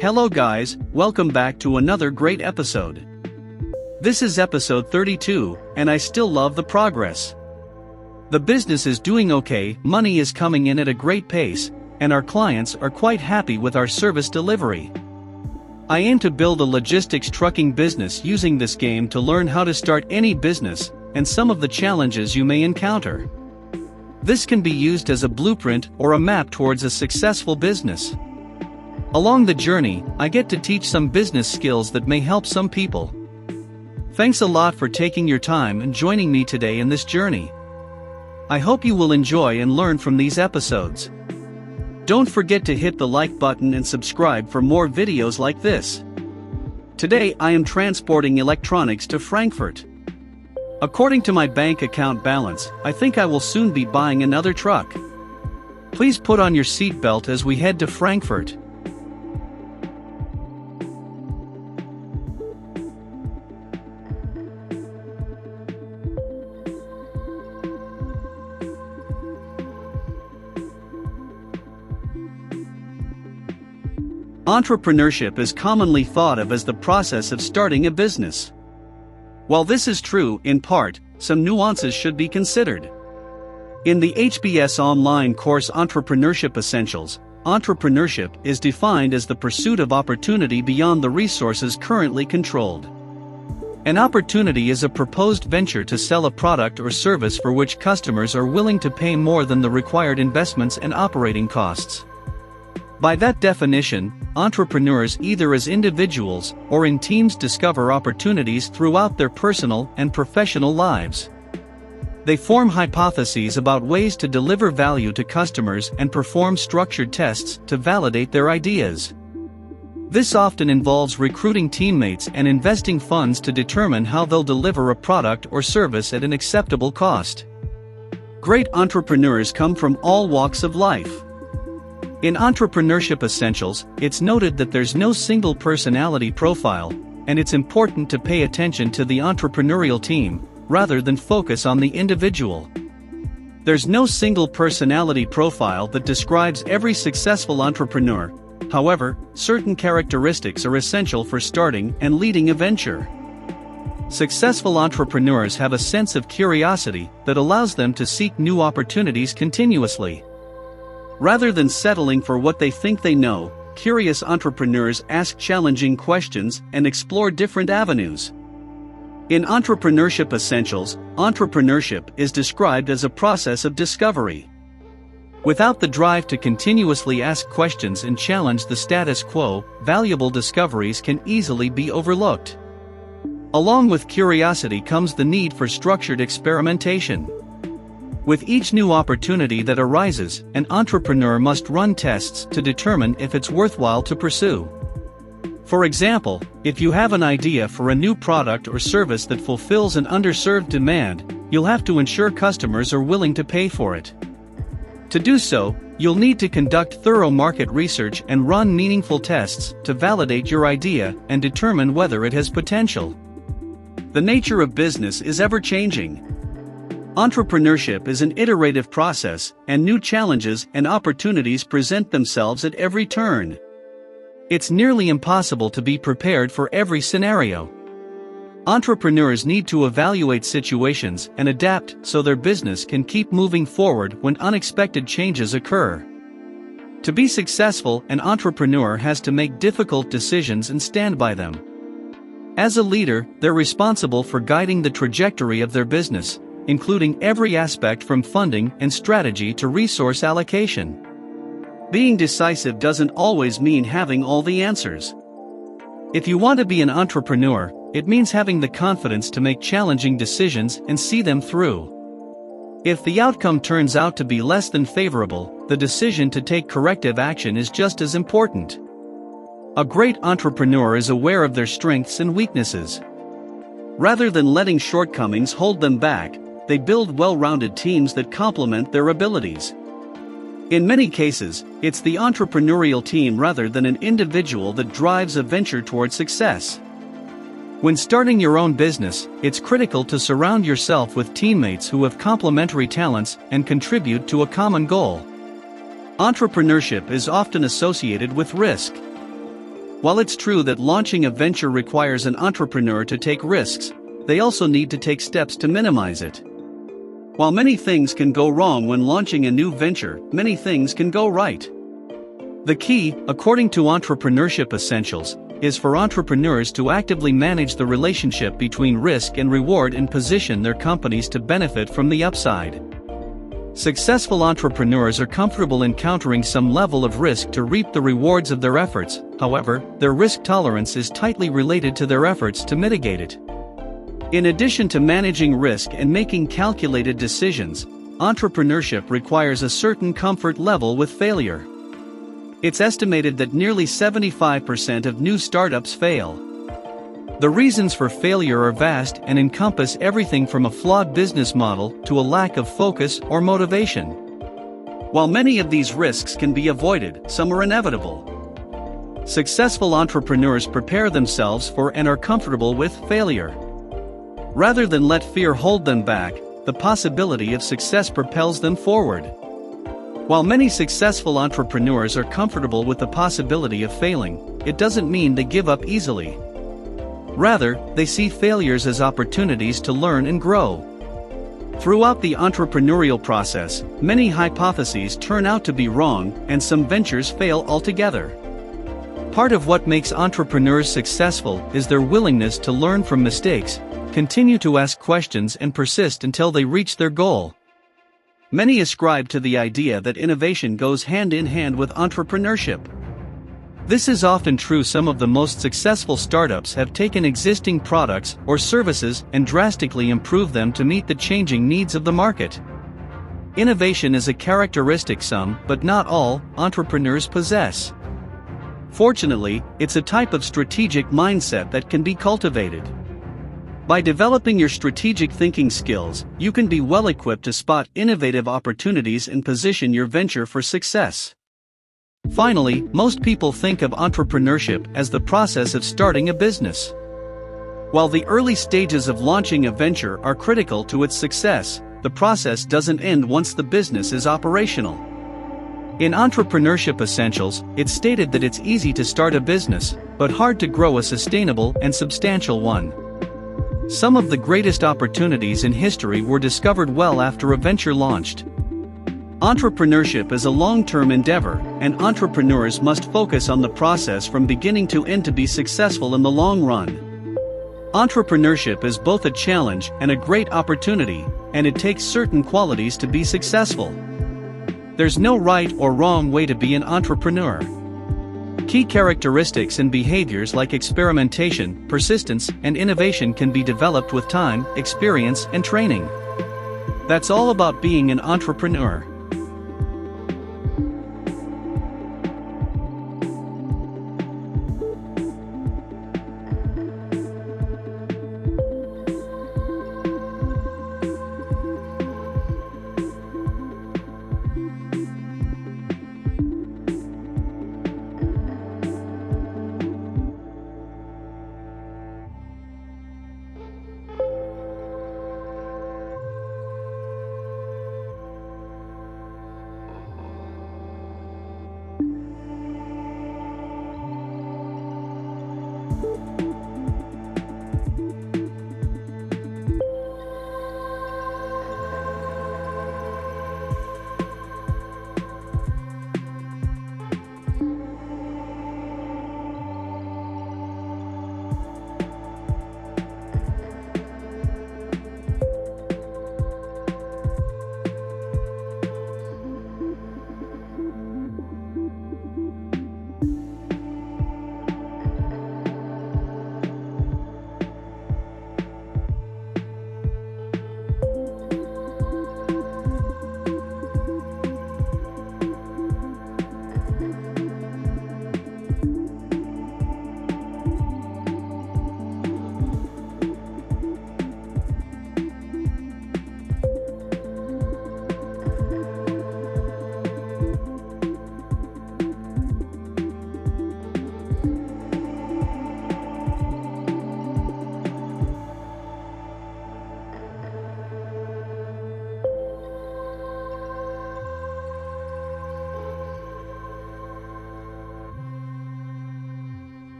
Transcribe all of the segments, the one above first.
Hello guys, welcome back to another great episode. This is episode 32, and I still love the progress. The business is doing okay, money is coming in at a great pace, and our clients are quite happy with our service delivery. I aim to build a logistics trucking business using this game to learn how to start any business, and some of the challenges you may encounter. This can be used as a blueprint or a map towards a successful business. Along the journey, I get to teach some business skills that may help some people. Thanks a lot for taking your time and joining me today in this journey. I hope you will enjoy and learn from these episodes. Don't forget to hit the like button and subscribe for more videos like this. Today I am transporting electronics to Frankfurt. According to my bank account balance, I think I will soon be buying another truck. Please put on your seatbelt as we head to Frankfurt. Entrepreneurship is commonly thought of as the process of starting a business. While this is true, in part, some nuances should be considered. In the HBS online course Entrepreneurship Essentials, entrepreneurship is defined as the pursuit of opportunity beyond the resources currently controlled. An opportunity is a proposed venture to sell a product or service for which customers are willing to pay more than the required investments and operating costs. By that definition, entrepreneurs either as individuals or in teams discover opportunities throughout their personal and professional lives. They form hypotheses about ways to deliver value to customers and perform structured tests to validate their ideas. This often involves recruiting teammates and investing funds to determine how they'll deliver a product or service at an acceptable cost. Great entrepreneurs come from all walks of life. In Entrepreneurship Essentials, it's noted that there's no single personality profile, and it's important to pay attention to the entrepreneurial team, rather than focus on the individual. There's no single personality profile that describes every successful entrepreneur. However, certain characteristics are essential for starting and leading a venture. Successful entrepreneurs have a sense of curiosity that allows them to seek new opportunities continuously. Rather than settling for what they think they know, curious entrepreneurs ask challenging questions and explore different avenues. In Entrepreneurship Essentials, entrepreneurship is described as a process of discovery. Without the drive to continuously ask questions and challenge the status quo, valuable discoveries can easily be overlooked. Along with curiosity comes the need for structured experimentation. With each new opportunity that arises, an entrepreneur must run tests to determine if it's worthwhile to pursue. For example, if you have an idea for a new product or service that fulfills an underserved demand, you'll have to ensure customers are willing to pay for it. To do so, you'll need to conduct thorough market research and run meaningful tests to validate your idea and determine whether it has potential. The nature of business is ever-changing. Entrepreneurship is an iterative process, and new challenges and opportunities present themselves at every turn. It's nearly impossible to be prepared for every scenario. Entrepreneurs need to evaluate situations and adapt so their business can keep moving forward when unexpected changes occur. To be successful, an entrepreneur has to make difficult decisions and stand by them. As a leader, they're responsible for guiding the trajectory of their business, including every aspect from funding and strategy to resource allocation. Being decisive doesn't always mean having all the answers. If you want to be an entrepreneur, it means having the confidence to make challenging decisions and see them through. If the outcome turns out to be less than favorable, the decision to take corrective action is just as important. A great entrepreneur is aware of their strengths and weaknesses. Rather than letting shortcomings hold them back, they build well-rounded teams that complement their abilities. In many cases, it's the entrepreneurial team rather than an individual that drives a venture toward success. When starting your own business, it's critical to surround yourself with teammates who have complementary talents and contribute to a common goal. Entrepreneurship is often associated with risk. While it's true that launching a venture requires an entrepreneur to take risks, they also need to take steps to minimize it. While many things can go wrong when launching a new venture, many things can go right. The key, according to Entrepreneurship Essentials, is for entrepreneurs to actively manage the relationship between risk and reward and position their companies to benefit from the upside. Successful entrepreneurs are comfortable encountering some level of risk to reap the rewards of their efforts. However, their risk tolerance is tightly related to their efforts to mitigate it. In addition to managing risk and making calculated decisions, entrepreneurship requires a certain comfort level with failure. It's estimated that nearly 75% of new startups fail. The reasons for failure are vast and encompass everything from a flawed business model to a lack of focus or motivation. While many of these risks can be avoided, some are inevitable. Successful entrepreneurs prepare themselves for and are comfortable with failure. Rather than let fear hold them back, the possibility of success propels them forward. While many successful entrepreneurs are comfortable with the possibility of failing, it doesn't mean they give up easily. Rather, they see failures as opportunities to learn and grow. Throughout the entrepreneurial process, many hypotheses turn out to be wrong, and some ventures fail altogether. Part of what makes entrepreneurs successful is their willingness to learn from mistakes, continue to ask questions, and persist until they reach their goal. Many ascribe to the idea that innovation goes hand in hand with entrepreneurship. This is often true. Some of the most successful startups have taken existing products or services and drastically improved them to meet the changing needs of the market. Innovation is a characteristic some, but not all, entrepreneurs possess. Fortunately, it's a type of strategic mindset that can be cultivated. By developing your strategic thinking skills, you can be well equipped to spot innovative opportunities and position your venture for success. Finally, most people think of entrepreneurship as the process of starting a business. While the early stages of launching a venture are critical to its success, the process doesn't end once the business is operational. In Entrepreneurship Essentials, it's stated that it's easy to start a business, but hard to grow a sustainable and substantial one. Some of the greatest opportunities in history were discovered well after a venture launched. Entrepreneurship is a long-term endeavor, and entrepreneurs must focus on the process from beginning to end to be successful in the long run. Entrepreneurship is both a challenge and a great opportunity, and it takes certain qualities to be successful. There's no right or wrong way to be an entrepreneur. Key characteristics and behaviors like experimentation, persistence, and innovation can be developed with time, experience, and training. That's all about being an entrepreneur.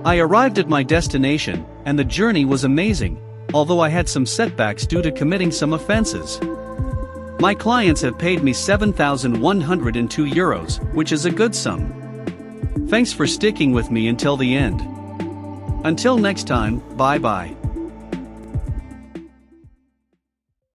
I arrived at my destination, and the journey was amazing, although I had some setbacks due to committing some offenses. My clients have paid me €7,102, which is a good sum. Thanks for sticking with me until the end. Until next time, bye bye.